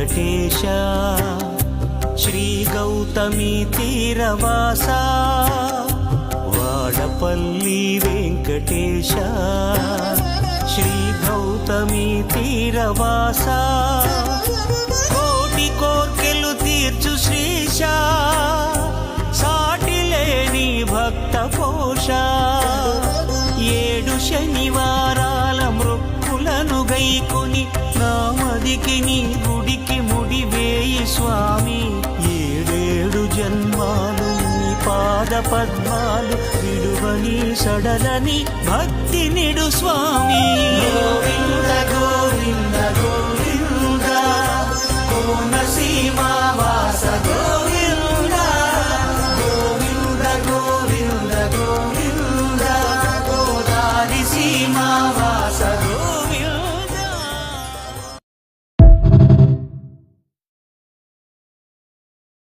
వెంకటేశ శ్రీ గౌతమి తీరవాస వాడపల్లి వెంకటేశ శ్రీ గౌతమి తీరవాస కోటి కోర్కెలు తీర్చు శ్రీశ సాటి లేని భక్త పోష 7 శనివారాల మృక్కులను గైకొని నామదికి నీ గుడికి ముడివేయి స్వామి 7 జన్మాలు నీ పాద పద్మాలు విడువని సడలని భక్తి నిడు స్వామి గోవింద గోవింద గోవింద కోనసీమ